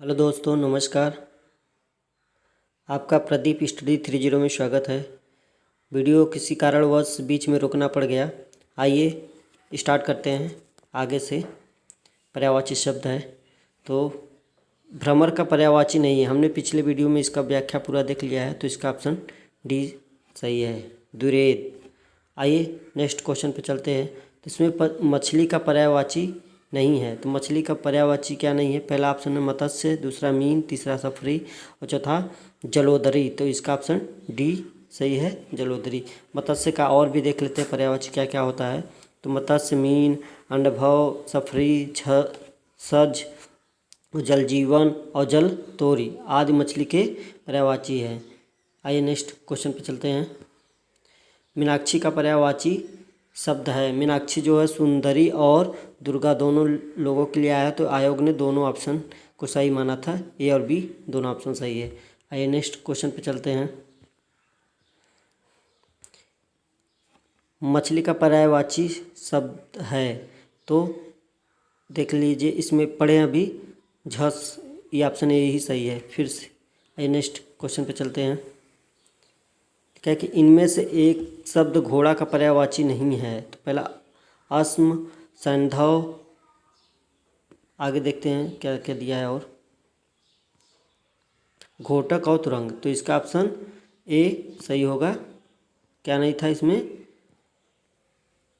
Hello दोस्तों, नमस्कार। आपका प्रदीप स्टडी 30 में स्वागत है। वीडियो किसी कारणवश बीच में रोकना पड़ गया। आइए स्टार्ट करते हैं। आगे से पर्यायवाची शब्द है तो भ्रमर का पर्यायवाची नहीं है। हमने पिछले वीडियो में इसका व्याख्या पूरा देख लिया है, तो इसका ऑप्शन डी सही है, दुरेद। आइए नेक्स्ट क्वेश्चन पे चलते हैं। तो इसमें मछली का पर्यायवाची नहीं है, तो मछली का पर्यायवाची क्या नहीं है? पहला ऑप्शन है मत्स्य, दूसरा मीन, तीसरा सफरी और चौथा जलोदरी। तो इसका ऑप्शन डी सही है, जलोदरी। मत्स्य का और भी देख लेते हैं पर्यायवाची क्या क्या होता है। तो मत्स्य, मीन, अंडभव, सफरी, सज, जल जीवन और जल तोरी आदि मछली के पर्यायवाची है। आइए नेक्स्ट क्वेश्चन पे चलते हैं। मीनाक्षी का पर्यायवाची शब्द है। मीनाक्षी जो है सुंदरी और दुर्गा दोनों लोगों के लिए आया है, तो आयोग ने दोनों ऑप्शन को सही माना था। ए और बी दोनों ऑप्शन सही है। आइए नेक्स्ट क्वेश्चन पे चलते हैं। मछली का पर्यायवाची शब्द है, तो देख लीजिए इसमें पढ़े अभी झस, ये ऑप्शन ए ही सही है फिर से। आइए नेक्स्ट क्वेश्चन पे चलते हैं। क्या कि इनमें से एक शब्द घोड़ा का पर्यायवाची नहीं है। तो पहला अस्म, सैंधव, आगे देखते हैं क्या क्या दिया है, और घोटक और तुरंग। तो इसका ऑप्शन ए सही होगा। क्या नहीं था इसमें?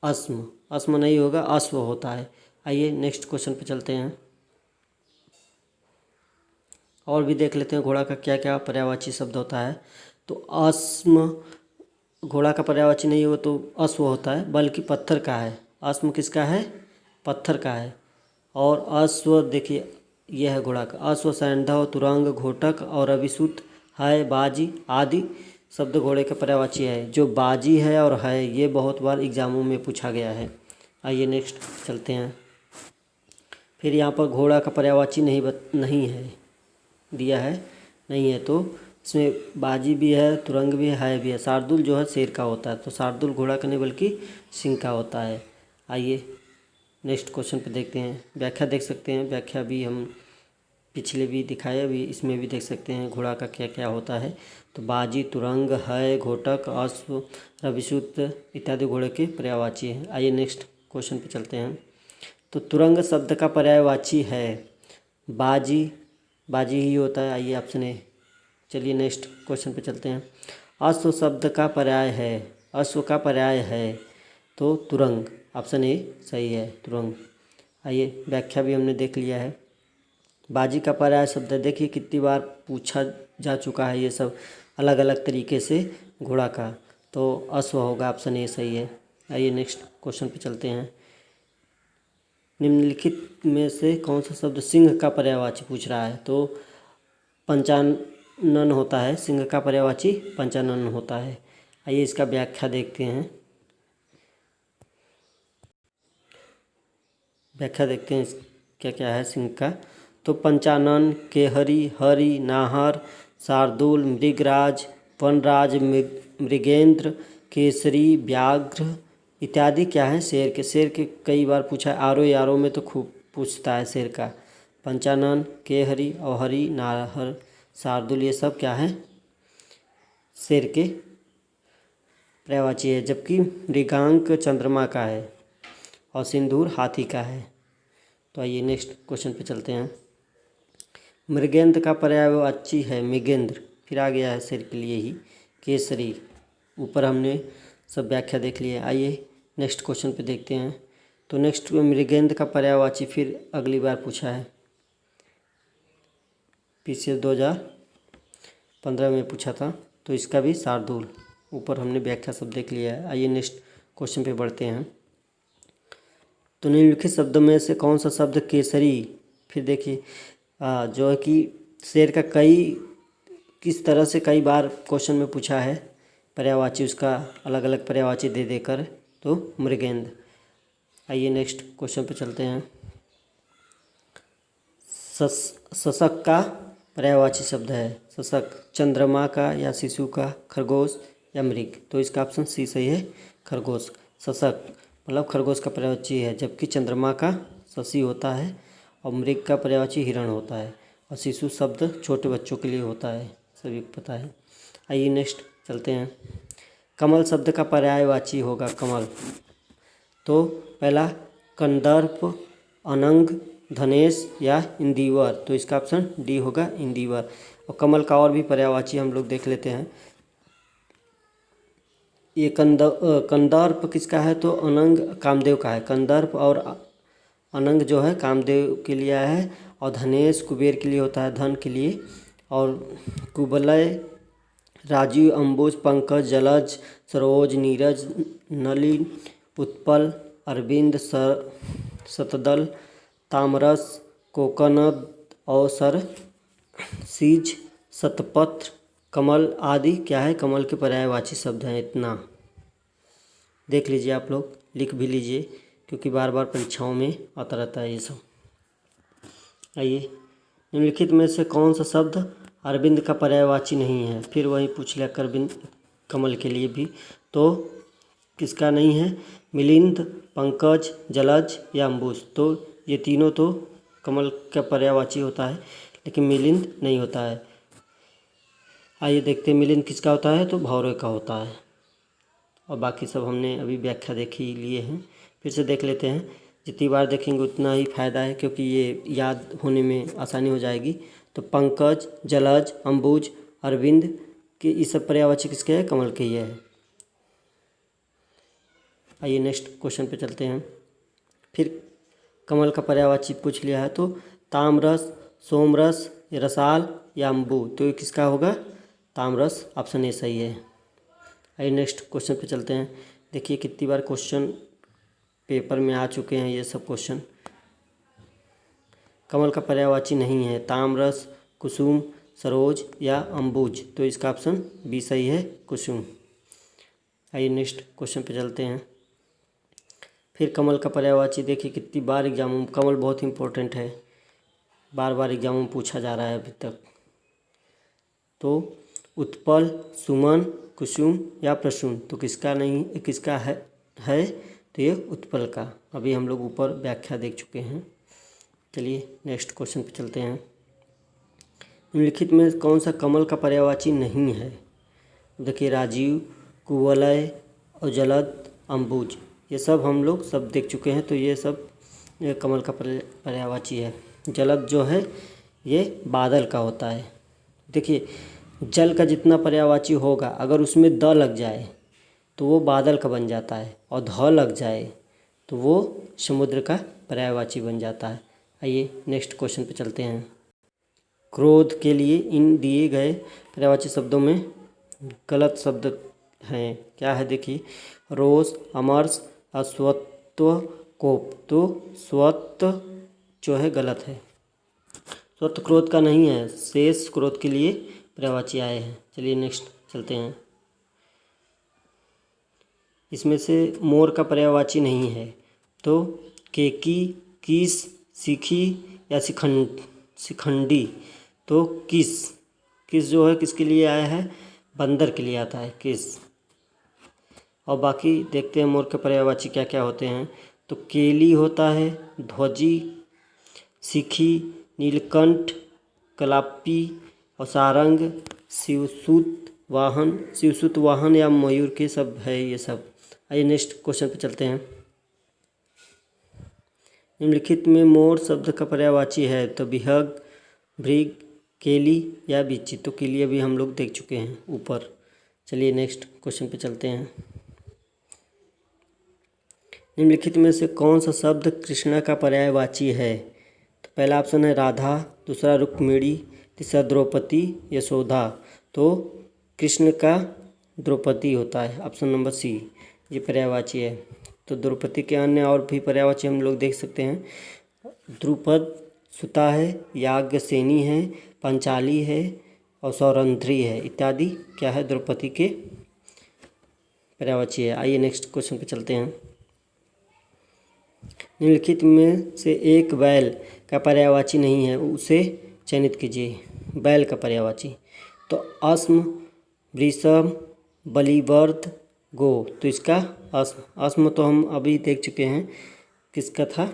अस्म, अस्म नहीं होगा, अश्व होता है। आइए नेक्स्ट क्वेश्चन पे चलते हैं और भी देख लेते हैं घोड़ा का क्या क्या पर्यायवाची शब्द होता है। तो अस्म घोड़ा का पर्यायवाची नहीं हो तो अश्व होता है, बल्कि पत्थर का है। अस्म किसका है? पत्थर का है। और अश्व देखिए यह है घोड़ा का। अश्व, सैंधव, तुरंग, घोटक और अभिसूत है, बाजी आदि शब्द घोड़े का पर्यायवाची है। जो बाजी है और है ये बहुत बार एग्जामों में पूछा गया है। आइए नेक्स्ट चलते हैं। फिर यहाँ पर घोड़ा का पर्यायवाची नहीं है दिया है, नहीं है, तो इसमें बाजी भी है, तुरंग भी है भी है। शार्दुल जो है शेर का होता है, तो शार्दुल घोड़ा का नहीं बल्कि सिंह का होता है। आइए नेक्स्ट क्वेश्चन पे देखते हैं। व्याख्या देख सकते हैं, व्याख्या भी हम पिछले भी दिखाए, अभी इसमें भी देख सकते हैं घोड़ा का क्या क्या होता है। तो बाजी, तुरंग, है, घोटक, अश्व, रविसूत इत्यादि घोड़े के पर्यायवाची हैं। आइए नेक्स्ट क्वेश्चन पे चलते हैं। तो तुरंग शब्द का पर्यायवाची है बाजी, बाजी ही होता है। आइए ऑप्शन ए। चलिए नेक्स्ट क्वेश्चन पे चलते हैं। अश्व शब्द का पर्याय है, अश्व का पर्याय है तो तुरंग, ऑप्शन ए सही है, तुरंग। आइए व्याख्या भी हमने देख लिया है। बाजी का पर्याय शब्द देखिए कितनी बार पूछा जा चुका है, ये सब अलग अलग तरीके से घोड़ा का, तो अश्व होगा, ऑप्शन ए सही है। आइए नेक्स्ट क्वेश्चन पे चलते हैं। निम्नलिखित में से कौन सा शब्द सिंह का पर्यायवाची पूछ रहा है? तो पंचानन होता है, सिंह का पर्यायवाची पंचानन होता है। आइए इसका व्याख्या देखते हैं। व्याख्या देखते हैं क्या क्या है सिंह का। तो पंचानन, केहरी, हरि, नाहर, शार्दुल, मृगराज, वनराज, मृगेंद्र, केसरी, व्याघ्र इत्यादि क्या है? शेर के। शेर के कई बार पूछा है, आरो यारो में तो खूब पूछता है शेर का। पंचानन, केहरी और हरि, नाहर, शार्दुल ये सब क्या है? शेर के पर्यायवाची है। जबकि मृगांक चंद्रमा का है और सिंदूर हाथी का है। तो आइए नेक्स्ट क्वेश्चन पे चलते हैं। मृगेंद्र का पर्यायवाची है मृगेंद्र, फिर आ गया है शेर के लिए ही केसरी। ऊपर हमने सब व्याख्या देख ली है। आइए नेक्स्ट क्वेश्चन पे देखते हैं। तो नेक्स्ट मृगेंद्र का पर्यायवाची फिर अगली बार पूछा है, पीछे 2015 में पूछा था, तो इसका भी शार्दुल। ऊपर हमने व्याख्या सब देख लिया है। आइए नेक्स्ट क्वेश्चन पे बढ़ते हैं। तो निम्नलिखित शब्दों में से कौन सा शब्द केसरी? फिर देखिए जो है कि शेर का किस तरह से कई बार क्वेश्चन में पूछा है पर्यायवाची, उसका अलग अलग पर्यायवाची दे देकर, तो मृगेंद्र। आइए नेक्स्ट क्वेश्चन पे चलते हैं। शशक का पर्यायवाची शब्द है। शशक चंद्रमा का या शिशु का, खरगोश या मृग। तो इसका ऑप्शन सी सही है, खरगोश। शशक मतलब खरगोश का पर्यायवाची है, जबकि चंद्रमा का शशि होता है और मृग का पर्यायवाची हिरण होता है। और शिशु शब्द छोटे बच्चों के लिए होता है, सभी को पता है। आइए नेक्स्ट चलते हैं। कमल शब्द का पर्यायवाची होगा कमल। तो पहला कंदर्प, अनंग, धनेश या इंदिवर। तो इसका ऑप्शन डी होगा, इंदिवर। और कमल का और भी पर्यायवाची हम लोग देख लेते हैं। ये कंदर्प किसका है? तो अनंग कामदेव का है। कंदर्प और अनंग जो है कामदेव के लिए है। और धनेश कुबेर के लिए होता है, धन के लिए। और कुबलय, राजीव, अंबुज, पंकज, जलज, सरोज, नीरज, नलिन, उत्पल, अरविंद, शतदल, तामरस, कोकनद, अवसर, सीज, शतपत्र, कमल आदि क्या है? कमल के पर्यायवाची शब्द हैं। इतना देख लीजिए, आप लोग लिख भी लीजिए, क्योंकि बार बार परीक्षाओं में आता रहता है ये सब। आइए, निम्नलिखित में से कौन सा शब्द अरविंद का पर्यायवाची नहीं है? फिर वही पूछ लिया अरविंद कमल के लिए भी। तो किसका नहीं है? मिलिंद, पंकज, जलज या अंबुज। तो ये तीनों तो कमल का पर्यायवाची होता है, लेकिन मिलिंद नहीं होता है। आइए देखते हैं मिलिंद किसका होता है? तो भौरे का होता है। और बाकी सब हमने अभी व्याख्या देखी लिए हैं, फिर से देख लेते हैं। जितनी बार देखेंगे उतना ही फायदा है, क्योंकि ये याद होने में आसानी हो जाएगी। तो पंकज, जलज, अंबुज, अरविंद के ये सब पर्यायवाची किसके हैं? कमल के ही है। आइए नेक्स्ट क्वेश्चन पे चलते हैं। फिर कमल का पर्यायवाची पूछ लिया है, तो तामरस, सोमरस, रसाल या अम्बु। तो ये किसका होगा? तामरस। ऑप्शन ए सही है। आइए नेक्स्ट क्वेश्चन पे चलते हैं। देखिए कितनी बार क्वेश्चन पेपर में आ चुके हैं ये सब क्वेश्चन। कमल का पर्यायवाची नहीं है तामरस, कुसुम, सरोज या अम्बुज। तो इसका ऑप्शन बी सही है, कुसुम। आइए नेक्स्ट क्वेश्चन पे चलते हैं। फिर कमल का पर्यायवाची देखिए कितनी बार एग्जाम में, कमल बहुत इंपॉर्टेंट है, बार बार एग्जाम में पूछा जा रहा है अभी तक। तो उत्पल, सुमन, कुसुम या प्रसून। तो किसका नहीं, किसका है? तो ये उत्पल का। अभी हम लोग ऊपर व्याख्या देख चुके हैं। चलिए नेक्स्ट क्वेश्चन पे चलते हैं। निम्नलिखित में कौन सा कमल का पर्यायवाची नहीं है? देखिए राजीव, कुवलय और जलद, अंबुज, ये सब हम लोग सब देख चुके हैं। तो ये सब कमल का पर्यायवाची है। जलद जो है ये बादल का होता है। देखिए जल का जितना पर्यायवाची होगा, अगर उसमें द लग जाए तो वो बादल का बन जाता है, और ध लग जाए तो वो समुद्र का पर्यायवाची बन जाता है। आइए नेक्स्ट क्वेश्चन पे चलते हैं। क्रोध के लिए इन दिए गए पर्यायवाची शब्दों में गलत शब्द हैं। क्या है? देखिए रोष, अमर्ष, अस्वत्व, कोप। तो स्वत्व जो है गलत है, स्वत्व क्रोध का नहीं है। शेष क्रोध के लिए पर्यायवाची आए हैं। चलिए नेक्स्ट चलते हैं। इसमें से मोर का पर्यायवाची नहीं है। तो केकी, किस, सीखी या शिखंडी। तो किस जो है किसके लिए आया है? बंदर के लिए आता है, किस। और बाकी देखते हैं मोर के पर्यायवाची क्या क्या होते हैं। तो केली होता है, ध्वजी, सीखी, नीलकंठ, कलापी और सारंग, शिवसुत वाहन या मयूर के सब है ये सब। आइए नेक्स्ट क्वेश्चन पे चलते हैं। निम्नलिखित में मोर शब्द का पर्यायवाची है। तो बिहग, भृग, केली या बिच्ची। तो केली अभी हम लोग देख चुके हैं ऊपर। चलिए नेक्स्ट क्वेश्चन पे चलते हैं। निम्नलिखित में से कौन सा शब्द कृष्णा का पर्यायवाची है? तो पहला ऑप्शन है राधा, दूसरा रुक्मिणी, तीसरा द्रौपदी, यशोदा। तो कृष्ण का द्रौपदी होता है, ऑप्शन नंबर सी, ये पर्यायवाची है। तो द्रौपदी के अन्य और भी पर्यायवाची हम लोग देख सकते हैं। द्रुपद सुता है, याज्ञसेनी है, पंचाली है और सौरंध्री है इत्यादि क्या है? द्रौपदी के पर्यायवाची है। आइए नेक्स्ट क्वेश्चन पे चलते हैं। निम्नलिखित में से एक बैल का पर्यायवाची नहीं है, उसे चयनित कीजिए। बैल का पर्यायवाची। तो अस्म, वृषभ, बलिवर्ध, गो। तो इसका अस्म तो हम अभी देख चुके हैं, किसका था?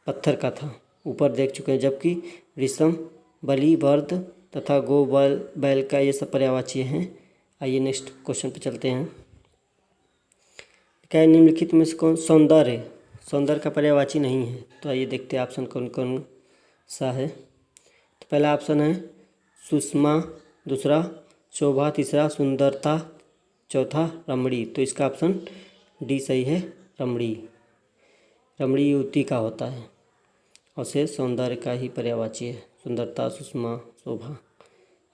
पत्थर का था, ऊपर देख चुके हैं। जबकि विषम, बलि, वर्ध तथा गो, बैल का ये सब पर्यायवाची हैं। आइए नेक्स्ट क्वेश्चन पे चलते हैं। क्या निम्नलिखित में से कौन सौंदर्य, सौंदर्य का पर्यायवाची नहीं है? तो आइए देखते हैं ऑप्शन कौन कौन सा है। तो पहला ऑप्शन है सुषमा, दूसरा शोभा, तीसरा सुंदरता, चौथा रमणी। तो इसका ऑप्शन डी सही है, रमणी। रमणी युवती का होता है और से सौंदर्य का ही पर्यायवाची है, सुंदरता, सुषमा, शोभा।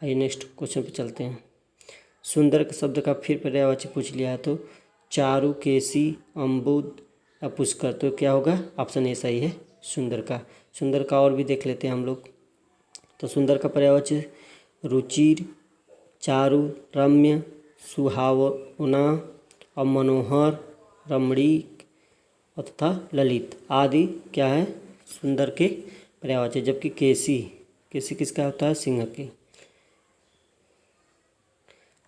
आइए नेक्स्ट क्वेश्चन पे चलते हैं। सुंदर के शब्द का फिर पर्यायवाची पूछ लिया है, तो चारु, केसी, अम्बुद या पुष्कर। तो क्या होगा? ऑप्शन ए सही है, सुंदर का। सुंदर का और भी देख लेते हैं हम लोग। तो सुंदर का पर्यायवाची रुचिर, चारु, रम्य, सुहावना और मनोहर, रमणीक तथा ललित आदि क्या है? सुंदर के पर्यायवाची। जबकि केसी, केसी किसका होता है? सिंह के।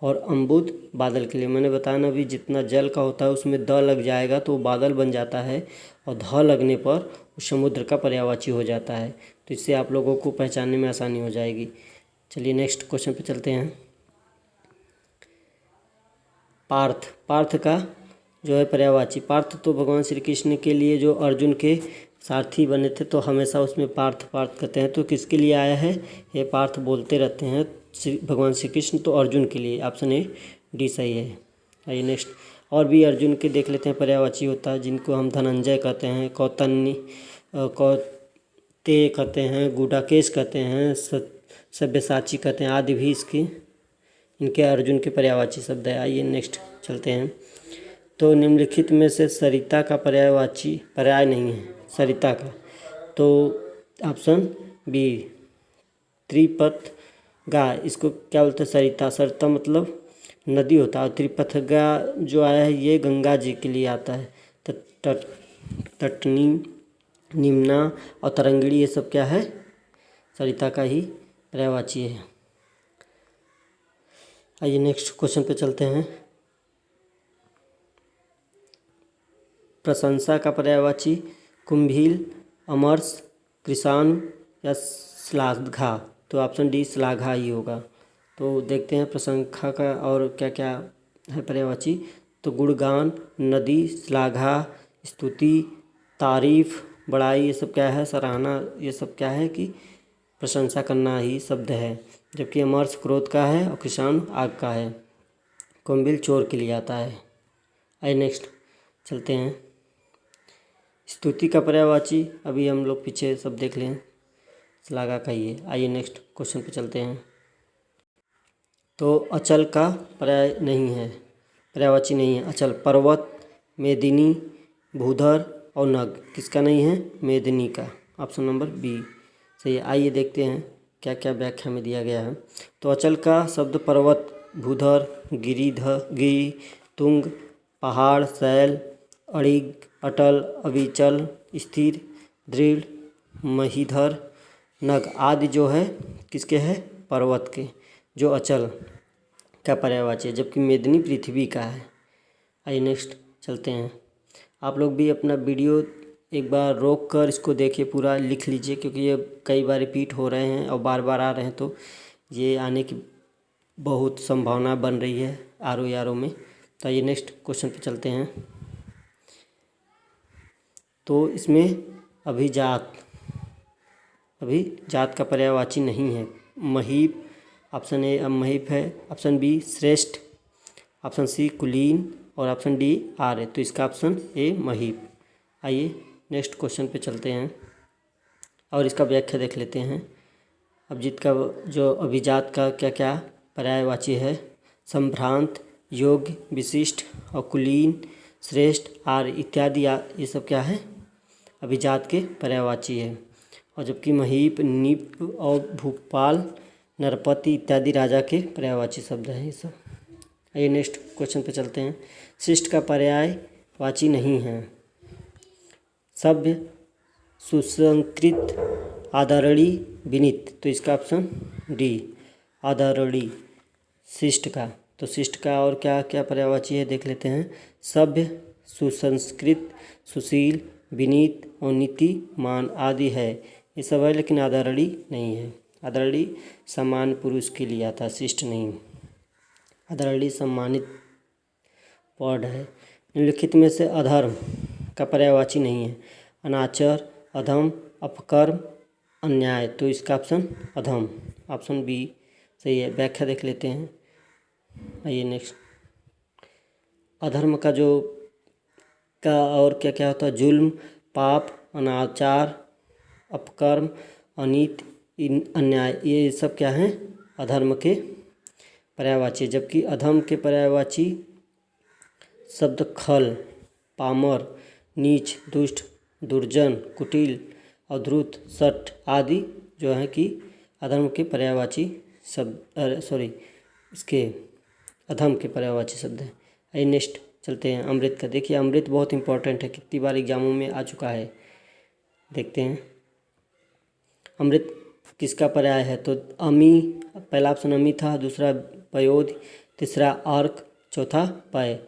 और अम्बुद बादल के लिए। मैंने बताया ना, अभी जितना जल का होता है उसमें द लग जाएगा तो वो बादल बन जाता है, और ध लगने पर वो समुद्र का पर्यायवाची हो जाता है। तो इससे आप लोगों को पहचानने में आसानी हो जाएगी। चलिए नेक्स्ट क्वेश्चन पे चलते हैं। पार्थ, पार्थ का जो है पर्यायवाची। पार्थ तो भगवान श्री कृष्ण के लिए जो अर्जुन के सारथी बने थे, तो हमेशा उसमें पार्थ पार्थ कहते हैं। तो किसके लिए आया है? ये पार्थ बोलते रहते हैं भगवान श्री कृष्ण, तो अर्जुन के लिए। ऑप्शन ए डी सही है। आइए नेक्स्ट, और भी अर्जुन के देख लेते हैं पर्यायवाची होता है, जिनको हम धनंजय कहते हैं, कौतन्य, कौते कहते हैं, गुडाकेश कहते हैं, सब्यसाची कहते हैं, आदि भी इसके इनके अर्जुन के पर्यायवाची शब्द है। आइए नेक्स्ट चलते हैं। तो निम्नलिखित में से सरिता का पर्यायवाची पर्याय नहीं है, सरिता का। तो ऑप्शन बी त्रिपथगा, इसको क्या बोलते हैं? सरिता। सरिता मतलब नदी होता है, और त्रिपथगा जो आया है ये गंगा जी के लिए आता है। तटनी, निम्ना और तरंगिणी ये सब क्या है? सरिता का ही पर्यायवाची है। आइए नेक्स्ट क्वेश्चन पे चलते हैं। प्रशंसा का पर्यायवाची कुंभील, अमरस, कृषाणु या श्लाघा। तो ऑप्शन डी श्लाघा ही होगा। तो देखते हैं प्रशंसा का और क्या क्या है पर्यायवाची। तो गुणगान, नदी, श्लाघा, स्तुति, तारीफ, बड़ाई, ये सब क्या है? सराहना, ये सब क्या है कि प्रशंसा करना ही शब्द है। जबकि अमरस क्रोध का है और कृषाणु आग का है। कुंभील चोर के लिए आता है। आइए नेक्स्ट चलते हैं। स्तुति का पर्यायवाची अभी हम लोग पीछे सब देख लें, श्लाघा का ही है। आइए नेक्स्ट क्वेश्चन पे चलते हैं। तो अचल का पर्याय नहीं है, पर्यायवाची नहीं है अचल। पर्वत, मेदिनी, भूधर और नग, किसका नहीं है? मेदिनी का। ऑप्शन नंबर बी सही है। आइए देखते हैं क्या क्या व्याख्या में दिया गया है। तो अचल का शब्द पर्वत, भूधर, गिरी, तुंग, पहाड़, शैल, अड़िग, अटल, अविचल, स्थिर, दृढ़, महीधर, नग आदि जो है किसके है? पर्वत के, जो अचल का पर्यायवाची है। जबकि मेदिनी पृथ्वी का है। आइए नेक्स्ट चलते हैं। आप लोग भी अपना वीडियो एक बार रोक कर इसको देखिए, पूरा लिख लीजिए, क्योंकि ये कई बार रिपीट हो रहे हैं और बार बार आ रहे हैं, तो ये आने की बहुत संभावना बन रही है आर ओ में। तो आइए नेक्स्ट क्वेश्चन पे चलते हैं। तो इसमें अभिजात का पर्यायवाची नहीं है। महीप, ऑप्शन ए महीप है, ऑप्शन बी श्रेष्ठ, ऑप्शन सी कुलीन और ऑप्शन डी आर्य। तो इसका ऑप्शन ए महीप। आइए नेक्स्ट क्वेश्चन पे चलते हैं और इसका व्याख्या देख लेते हैं। अभिजीत का जो अभिजात का क्या क्या पर्यायवाची है? संभ्रांत, योग्य, विशिष्ट और कुलीन, श्रेष्ठ, आर्य इत्यादि ये सब क्या है? अभिजात के पर्यायवाची है। और जबकि महीप, नीप और भूपाल, नरपति इत्यादि राजा के पर्यायवाची शब्द हैं ये सब। आइए नेक्स्ट क्वेश्चन पे चलते हैं। शिष्ट का पर्यायवाची नहीं है। सभ्य, सुसंस्कृत, आदरणीय, विनीत। तो इसका ऑप्शन डी आदरणीय शिष्ट का। तो शिष्ट का और क्या क्या पर्यायवाची है देख लेते हैं। सभ्य, सुसंस्कृत, सुशील, विनीत और नीतिमान आदि है। ये सब है, लेकिन आदरणीय नहीं है। आदरणीय सम्मान पुरुष के लिए आता है, शिष्ट नहीं। आदरणीय सम्मानित वर्ड है। निम्नलिखित में से अधर्म का पर्यायवाची नहीं है। अनाचार, अधम, अपकर्म, अन्याय। तो इसका ऑप्शन अधम, ऑप्शन बी सही है। व्याख्या देख लेते हैं। आइए नेक्स्ट। अधर्म का और क्या क्या होता है? जुल्म, पाप, अनाचार, अपकर्म, अनीति, अन्याय। ये सब क्या हैं? अधर्म के पर्यायवाची। जबकि अधम के पर्यायवाची शब्द खल, पामर, नीच, दुष्ट, दुर्जन, कुटिल, अधूर्त, सठ आदि जो है कि अधर्म के पर्यायवाची शब्द, इसके अधम के पर्यायवाची शब्द हैं। आइए नेक्स्ट चलते हैं। अमृत का देखिए, अमृत बहुत इंपॉर्टेंट है, कितनी बार एग्जामों में आ चुका है। देखते हैं अमृत किसका पर्याय है। तो अमी, पहला ऑप्शन अमी था, दूसरा पयोध, तीसरा अर्क, चौथा पय।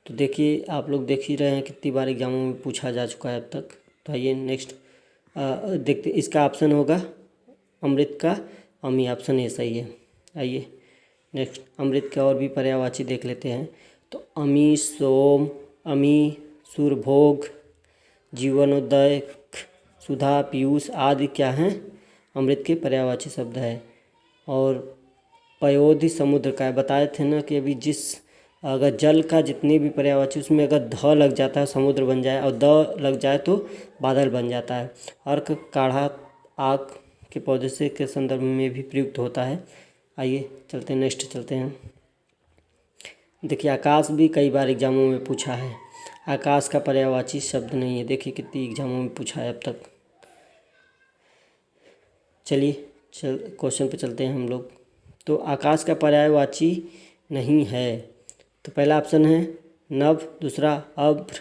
तो देखिए आप लोग देख ही रहे हैं कितनी बार एग्जामों में पूछा जा चुका है अब तक। तो आइए नेक्स्ट देखते, इसका ऑप्शन होगा अमृत का अमी, ऑप्शन ए सही है। आइए नेक्स्ट अमृत के और भी पर्यायवाची देख लेते हैं। तो अमी, सोम, अमी, सुरभोग, जीवनोदय, सुधा, पीयूष आदि क्या हैं? अमृत के पर्यायवाची शब्द है। और पयोधि समुद्र का है। बताए थे ना कि अभी अगर जल का जितने भी पर्यायवाची उसमें अगर ध लग जाता है समुद्र बन जाए, और द लग जाए तो बादल बन जाता है। अर्क काढ़ा आग के पौधे से के संदर्भ में भी प्रयुक्त होता है। आइए चलते हैं, नेक्स्ट चलते हैं। देखिए आकाश भी कई बार एग्जामों में पूछा है। आकाश का पर्यायवाची शब्द नहीं है। देखिए कितनी एग्जामों में पूछा है अब तक। चलिए क्वेश्चन पे चलते हैं हम लोग। तो आकाश का पर्यायवाची नहीं है। तो पहला ऑप्शन है नभ, दूसरा अभ्र,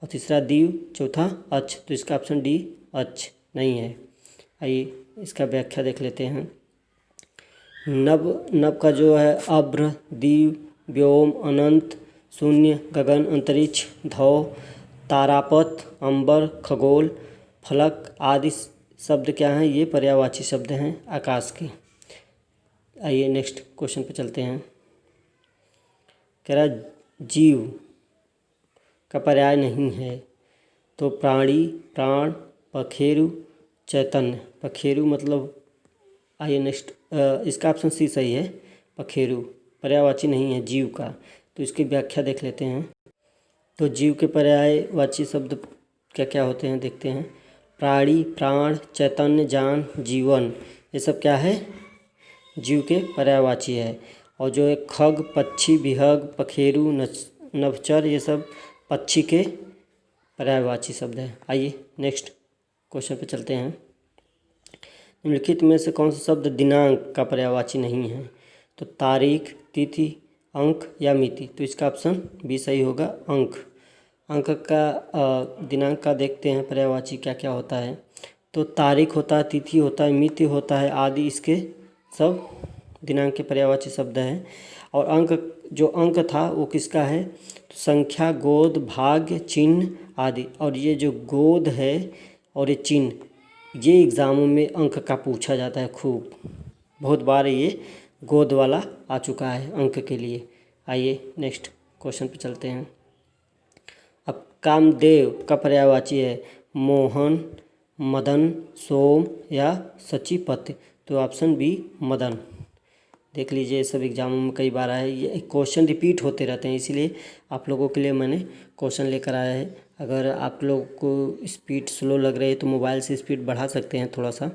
और तीसरा दीव, चौथा अक्ष। तो इसका ऑप्शन डी अक्ष नहीं है। आइए इसका व्याख्या देख लेते हैं। नभ का जो है अभ्र, दीव, व्योम, अनंत, शून्य, गगन, अंतरिक्ष, धौ, तारापथ, अंबर, खगोल, फलक आदि शब्द क्या हैं? ये पर्यायवाची शब्द हैं आकाश के। आइए नेक्स्ट क्वेश्चन पे चलते हैं। कह रहा जीव का पर्याय नहीं है। तो प्राणी, प्राण, पखेरु, चैतन्य। पखेरु मतलब, आइए नेक्स्ट इसका ऑप्शन सी सही है। पखेरु पर्यायवाची नहीं है जीव का। तो इसकी व्याख्या देख लेते हैं। तो जीव के पर्यायवाची शब्द क्या क्या होते हैं देखते हैं। प्राणी, प्राण, चैतन्य, जान, जीवन, ये सब क्या है? जीव के पर्यायवाची है। और जो है खग, पक्षी, विहग, पखेरु, नभचर, ये सब पक्षी के पर्यायवाची शब्द है। आइए नेक्स्ट क्वेश्चन पे चलते हैं। निम्नलिखित में से कौन सा शब्द दिनांक का पर्यायवाची नहीं है? तो तारीख, तिथि, अंक या मिति। तो इसका ऑप्शन बी सही होगा, अंक। अंक का दिनांक का देखते हैं पर्यायवाची क्या क्या होता है। तो तारीख होता है, तिथि होता है, मिति होता है आदि, इसके सब दिनांक के पर्यायवाची शब्द हैं। और अंक, जो अंक था वो किसका है? तो संख्या, गोद, भाग्य, चिन्ह आदि। और ये जो गोद है और ये चिन्ह, ये एग्ज़ामों में अंक का पूछा जाता है खूब। बहुत बार ये गोद वाला आ चुका है अंक के लिए। आइए नेक्स्ट क्वेश्चन पे चलते हैं। अब कामदेव का पर्यायवाची है मोहन, मदन, सोम या सचिपति। तो ऑप्शन बी मदन। देख लीजिए सब एग्जामों में कई बार आए, ये क्वेश्चन रिपीट होते रहते हैं, इसीलिए आप लोगों के लिए मैंने क्वेश्चन लेकर आया है। अगर आप लोग को स्पीड स्लो लग रही है तो मोबाइल से स्पीड बढ़ा सकते हैं थोड़ा सा,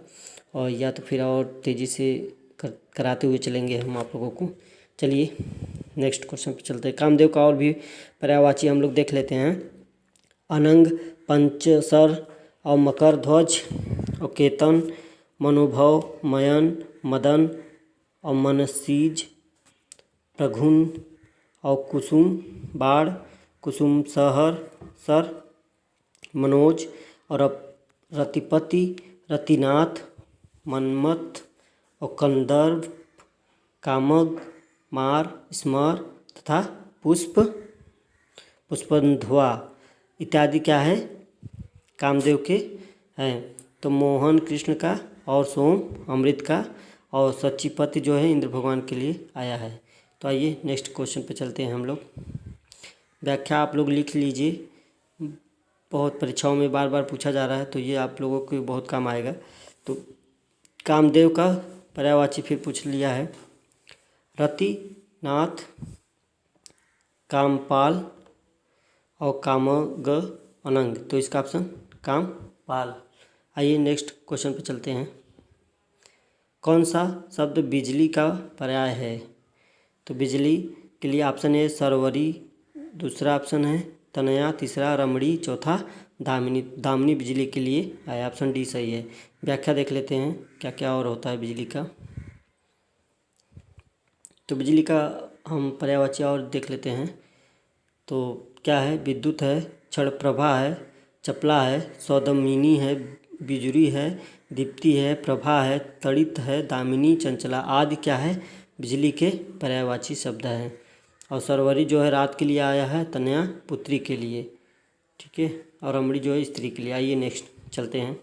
और या तो फिर और तेज़ी से कराते हुए चलेंगे हम आप लोगों को। चलिए नेक्स्ट क्वेश्चन पे चलते हैं। कामदेव का और भी पर्यायवाची हम लोग देख लेते हैं। अनंग, पंचसर और मकर ध्वज और केतन, मनोभव, मयन, मदन और मनसीज, प्रघुन और कुसुम, बाढ़, कुसुम सहर सर, मनोज और रतिपति, रतिनाथ, मनमथ और कंदर्प, कामग, मार, स्मर तथा पुष्प, पुष्पंध्वा इत्यादि क्या है? कामदेव के हैं। तो मोहन कृष्ण का और सोम अमृत का और सच्चीपति जो है इंद्र भगवान के लिए आया है। तो आइए नेक्स्ट क्वेश्चन पे चलते हैं हम लोग। व्याख्या आप लोग लिख लीजिए, बहुत परीक्षाओं में बार बार पूछा जा रहा है, तो ये आप लोगों को बहुत काम आएगा। तो कामदेव का पर्यायवाची फिर पूछ लिया है, रति, नाथ, कामपाल और कामग अनंग। तो इसका ऑप्शन कामपाल। आइए नेक्स्ट क्वेश्चन पे चलते हैं। कौन सा शब्द बिजली का पर्याय है? तो बिजली के लिए ऑप्शन ए सरवरी, दूसरा ऑप्शन है तनया, तीसरा रमणी, चौथा दामिनी। दामिनी बिजली के लिए आया, ऑप्शन डी सही है। व्याख्या देख लेते हैं क्या क्या और होता है बिजली का। तो बिजली का हम पर्यायवाची और देख लेते हैं। तो क्या है? विद्युत है, क्षण प्रभा है, चपला है, सौदमिनी है, बिजुरी है, दीप्ति है, प्रभा है, तड़ित है, दामिनी, चंचला आदि क्या है? बिजली के पर्यायवाची शब्द हैं। और सरवरी जो है रात के लिए आया है, तनया पुत्री के लिए, ठीक है, और रमणी जो है स्त्री के लिए। आइए नेक्स्ट चलते हैं।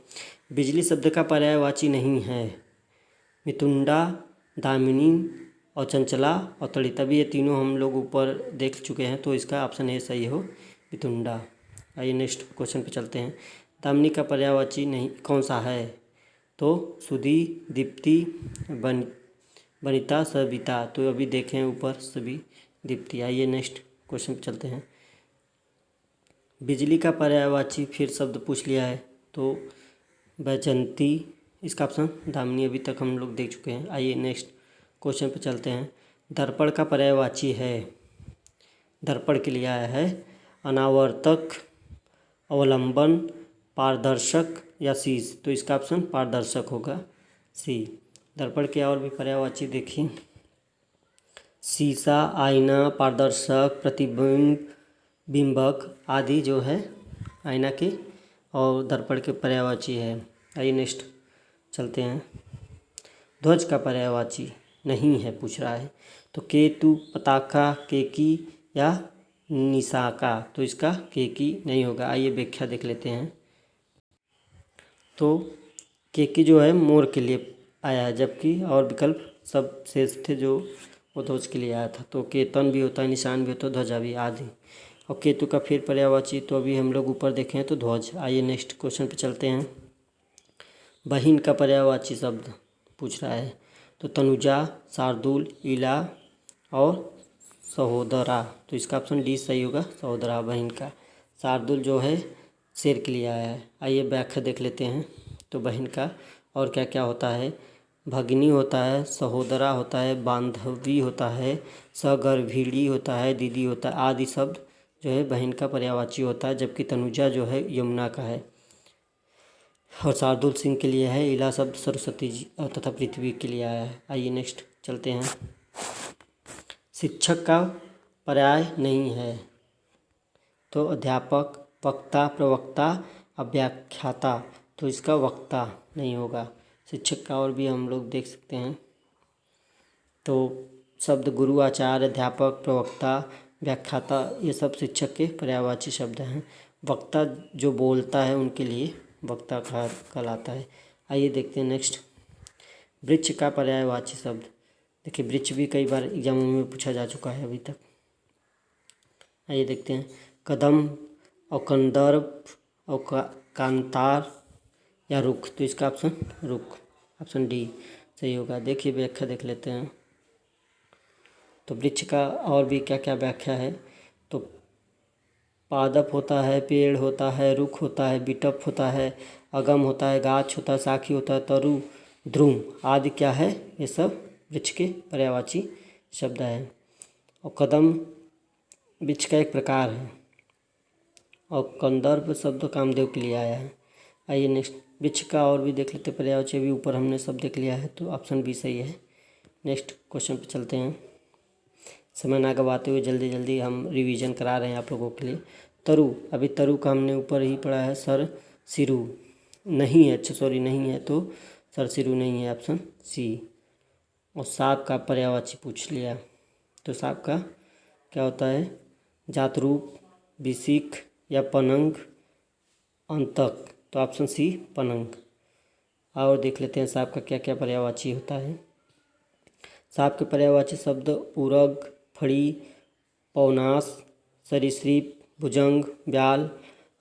बिजली शब्द का पर्यायवाची नहीं है मितुंडा, दामिनी और चंचला और तड़ित। अभी ये तीनों हम लोग ऊपर देख चुके हैं, तो इसका ऑप्शन ए सही हो, मितुंडा। आइए नेक्स्ट क्वेश्चन पे चलते हैं। दामिनी का पर्यायवाची नहीं कौन सा है? तो सुधी, दीप्ति, वनिता, सविता। तो अभी देखें ऊपर सभी, दीप्ति। आइए नेक्स्ट क्वेश्चन पे चलते हैं। बिजली का पर्यायवाची फिर शब्द पूछ लिया है, तो वैजंती, इसका ऑप्शन दामिनी अभी तक हम लोग देख चुके हैं। आइए नेक्स्ट क्वेश्चन पे चलते हैं। दर्पण का पर्यायवाची है, दर्पण के लिए आया है अनावर्तक, अवलंबन, पारदर्शक या शीश। तो इसका ऑप्शन पारदर्शक होगा, सी। दर्पण के और भी पर्यायवाची देखिए, शीशा, आईना, पारदर्शक, प्रतिबिंब, बिंबक आदि जो है आईना के और दर्पण के पर्यायवाची है। आइए नेक्स्ट चलते हैं। ध्वज का पर्यायवाची नहीं है पूछ रहा है, तो केतु, पताका, केकी या निशाका। तो इसका केकी नहीं होगा। आइए व्याख्या देख लेते हैं। तो केकी जो है मोर के लिए आया है, जबकि और विकल्प सब शेष थे जो वो ध्वज के लिए आया था। तो केतन भी होता है, निशान भी होता है, ध्वजा भी आदि। और केतु का फिर पर्यायवाची तो अभी हम लोग ऊपर देखें तो ध्वज। आइए नेक्स्ट क्वेश्चन पे चलते हैं। बहिन का पर्यायवाची शब्द पूछ रहा है, तो तनुजा, शार्दुल, इला और सहोदरा। तो इसका ऑप्शन डी सही होगा, सहोदरा बहन का। शार्दुल जो है शेर के लिए आया है। आइए व्याख्या देख लेते हैं। तो बहन का और क्या क्या होता है, भगिनी होता है, सहोदरा होता है, बांधवी होता है, सगर्भिणी होता है, दीदी होता है आदि शब्द जो है बहन का पर्यायवाची होता है। जबकि तनुजा जो है यमुना का है और शार्दुल सिंह के लिए है, इला शब्द सरस्वती जी तथा पृथ्वी के लिए आया है। आइए नेक्स्ट चलते हैं। शिक्षक का पर्याय नहीं है, तो अध्यापक, वक्ता, प्रवक्ता, अव्याख्याता। तो इसका वक्ता नहीं होगा। शिक्षक का और भी हम लोग देख सकते हैं। तो शब्द गुरु, आचार्य, अध्यापक, प्रवक्ता, व्याख्याता ये सब शिक्षक के पर्यायवाची शब्द हैं। वक्ता जो बोलता है उनके लिए वक्ता कहलाता है। आइए देखते हैं नेक्स्ट। वृक्ष का पर्यायवाची शब्द देखिए, वृक्ष भी कई बार एग्जामों में पूछा जा चुका है अभी तक। आइए देखते हैं। कदम और कंदर्प और कांतार या रुख। तो इसका ऑप्शन रुख, ऑप्शन डी सही होगा। देखिए व्याख्या देख लेते हैं। तो वृक्ष का और भी क्या क्या व्याख्या है, तो पादप होता है, पेड़ होता है, रुख होता है, बिटप होता है, अगम होता है, गाछ होता है, साखी होता है, तरु, ध्रुम आदि क्या है, ये सब वृक्ष के पर्यायवाची शब्द है। और कदम वृक्ष का एक प्रकार है और कंदर्प शब्द कामदेव के लिए आया है। आइए नेक्स्ट वृक्ष का और भी देख लेते पर्यायवाची। अभी ऊपर हमने सब देख लिया है, तो ऑप्शन बी सही है। नेक्स्ट क्वेश्चन पे चलते हैं। समय ना गवाते हुए जल्दी जल्दी हम रिवीजन करा रहे हैं आप लोगों के लिए। तरु, अभी तरु का हमने ऊपर ही पढ़ा है, सर सिरु नहीं है, अच्छा सॉरी नहीं है, तो सर सिरु नहीं है, ऑप्शन सी। और सांप का पर्यायवाची पूछ लिया, तो सांप का क्या होता है, जातरूप, विसिक या पनंग, अंतक। तो ऑप्शन सी पनंग। और देख लेते हैं सांप का क्या क्या पर्यायवाची होता है। सांप के पर्यायवाची शब्द उरग, फड़ी, पौनास, सरीसृप, भुजंग, व्याल,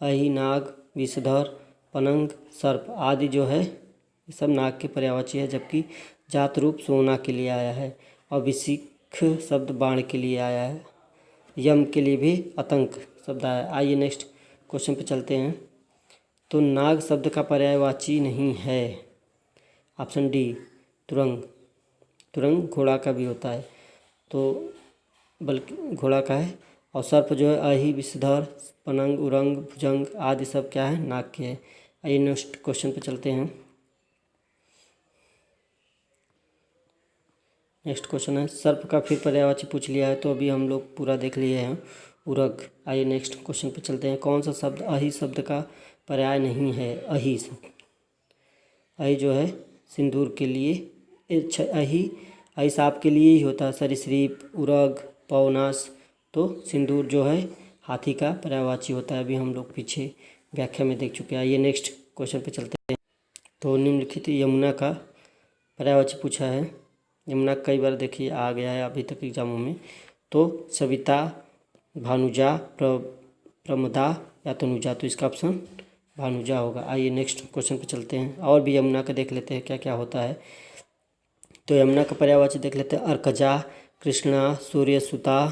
अहि, नाग, विषधर, पनंग, सर्प आदि जो है ये सब नाग के पर्यायवाची है। जबकि जात रूप सोना के लिए आया है और विशिख शब्द बाण के लिए आया है। यम के लिए भी आतंक शब्द आया। आइए नेक्स्ट क्वेश्चन पे चलते हैं। तो नाग शब्द का पर्यायवाची नहीं है। ऑप्शन डी तुरंग। तुरंग घोड़ा का भी होता है तो बल्कि घोड़ा का है। और सर्प जो है अहि, विषधर, पनंग, उरंग, भुजंग आदि सब क्या है नाग के हैं। आइए नेक्स्ट क्वेश्चन पे चलते हैं। नेक्स्ट क्वेश्चन है सर्प का फिर पर्यायवाची पूछ लिया है तो अभी हम लोग पूरा देख लिए हैं उरग। आइए नेक्स्ट क्वेश्चन पे चलते हैं। कौन सा शब्द अहि शब्द का पर्याय नहीं है। अहि शब्द, अहि जो है सिंदूर के लिए, अहि सांप के लिए ही होता है। सरीसृप, उरग, पौनास तो सिंदूर जो है हाथी का पर्यायवाची होता है। अभी हम लोग पीछे व्याख्या में देख चुके हैं। आइए नेक्स्ट क्वेश्चन पे चलते हैं। तो निम्नलिखित यमुना का पर्यायवाची पूछा है। यमुना कई बार देखिए आ गया है अभी तक एग्जामों में। तो सविता, भानुजा, प्रमदा या तनुजा, तो इसका ऑप्शन भानुजा होगा। आइए नेक्स्ट क्वेश्चन पे चलते हैं। और भी यमुना का देख लेते हैं क्या क्या होता है। तो यमुना का पर्यायवाची देख लेते हैं। अर्कजा, कृष्णा, सूर्यसुता,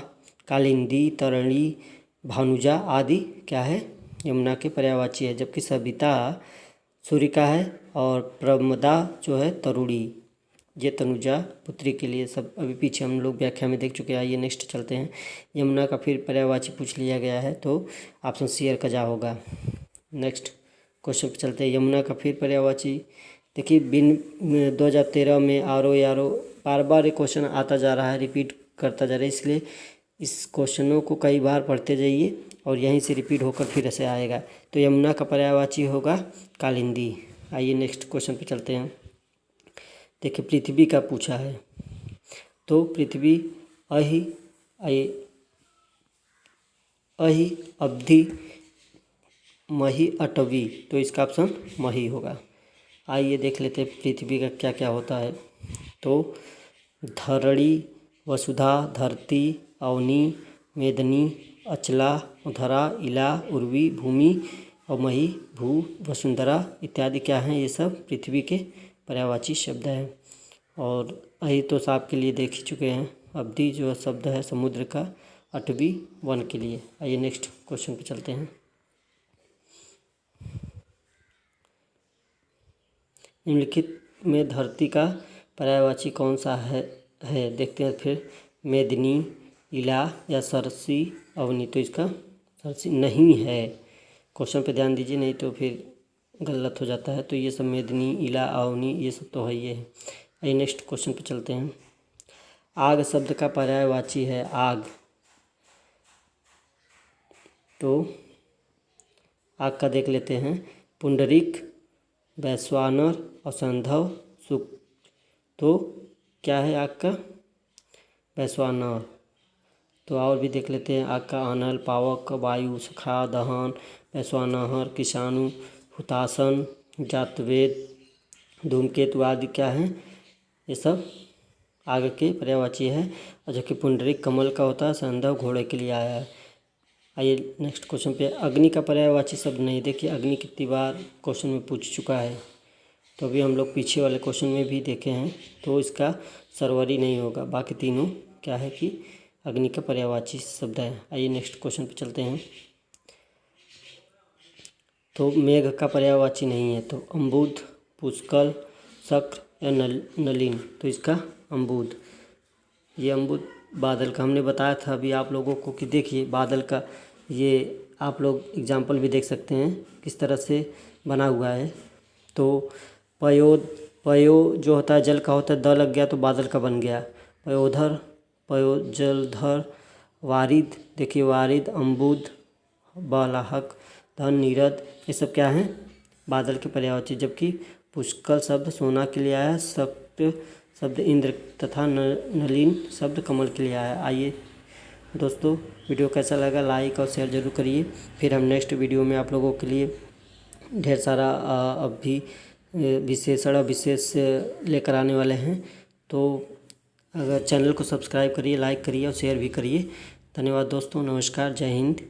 कालिंदी, तरणी, भानुजा आदि क्या है यमुना के पर्यायवाची है। जबकि सविता सूर्य का है और प्रमदा जो है तरुणी, ये तनुजा पुत्री के लिए। सब अभी पीछे हम लोग व्याख्या में देख चुके हैं। आइए नेक्स्ट चलते हैं। यमुना का फिर पर्यायवाची पूछ लिया गया है तो ऑप्शन सी अर्कजा होगा। नेक्स्ट क्वेश्चन पे चलते हैं। यमुना का फिर पर्यायवाची देखिए 2013 में आरो यारो बार बार ये क्वेश्चन आता जा रहा है, रिपीट करता जा रहा है, इसलिए इस क्वेश्चनों को कई बार पढ़ते जाइए और यहीं से रिपीट होकर फिर से आएगा। तो यमुना का पर्यायवाची होगा कालिंदी। आइए नेक्स्ट क्वेश्चन पे चलते हैं। देखिए पृथ्वी का पूछा है तो पृथ्वी अहि, अहि, अवधि, मही, अटवी, तो इसका ऑप्शन मही होगा। आइए देख लेते हैं पृथ्वी का क्या क्या होता है। तो धरणी, वसुधा, धरती, अवनी, मेदनी, अचला, उधरा, इला, उर्वी, भूमि और मही, भू, वसुंधरा इत्यादि क्या हैं ये सब पृथ्वी के पर्यायवाची शब्द हैं। और अहि तो सांप के लिए देख ही चुके हैं। अवधि जो शब्द है समुद्र का, अटवी वन के लिए। आइए नेक्स्ट क्वेश्चन पे चलते हैं। निम्नलिखित में धरती का पर्यायवाची कौन सा है देखते हैं फिर। मेदिनी, इला या सरसी, अवनी, तो इसका सरसी नहीं है। क्वेश्चन पे ध्यान दीजिए नहीं तो फिर गलत हो जाता है। तो ये सब मेदिनी, इला, अवनी ये सब तो है ही है। आइए नेक्स्ट क्वेश्चन पे चलते हैं। आग शब्द का पर्यायवाची है आग। तो आग का देख लेते हैं। पुंडरीक, वैश्वानर और संधव, सुख, तो क्या है आग का वैश्वानर। तो और भी देख लेते हैं। आग का अनल, पावक, वायु, सखा, दहन, वैश्वानहर, किसाणु, हुतासन, जातवेद, धूमकेतु आदि क्या हैं ये सब आग के पर्यायवाची है। और जबकि पुंडरीक कमल का होता है, संधव घोड़े के लिए आया है। आइए नेक्स्ट क्वेश्चन पे। अग्नि का पर्यायवाची शब्द नहीं। देखिए अग्नि कितनी बार क्वेश्चन में पूछ चुका है तो अभी हम लोग पीछे वाले क्वेश्चन में भी देखे हैं तो इसका सरवरी नहीं होगा। बाकी तीनों क्या है कि अग्नि का पर्यायवाची शब्द है। आइए नेक्स्ट क्वेश्चन पे चलते हैं। तो मेघ का पर्यायवाची नहीं है तो अम्बुद, पुष्कल, शक्र या नलिन, तो इसका अम्बुद। ये अम्बुद बादल का हमने बताया था अभी आप लोगों को कि देखिए बादल का ये आप लोग एग्जाम्पल भी देख सकते हैं किस तरह से बना हुआ है। तो पयो जो होता है जल का होता है, द लग गया तो बादल का बन गया। पयोधर, जलधर, वारिद, देखिए वारिद, अम्बुद, बालाहक, धन, नीरद ये सब क्या हैं बादल के पर्यायवाची। जबकि पुष्कल शब्द सोना के लिए आया, शक्र शब्द इंद्र तथा नलिन शब्द कमल के लिए आया। आइए दोस्तों वीडियो कैसा लगा लाइक और शेयर ज़रूर करिए। फिर हम नेक्स्ट वीडियो में आप लोगों के लिए ढेर सारा अभी विशेषण विशेष लेकर आने वाले हैं। तो अगर चैनल को सब्सक्राइब करिए, लाइक करिए और शेयर भी करिए। धन्यवाद दोस्तों, नमस्कार, जय हिंद।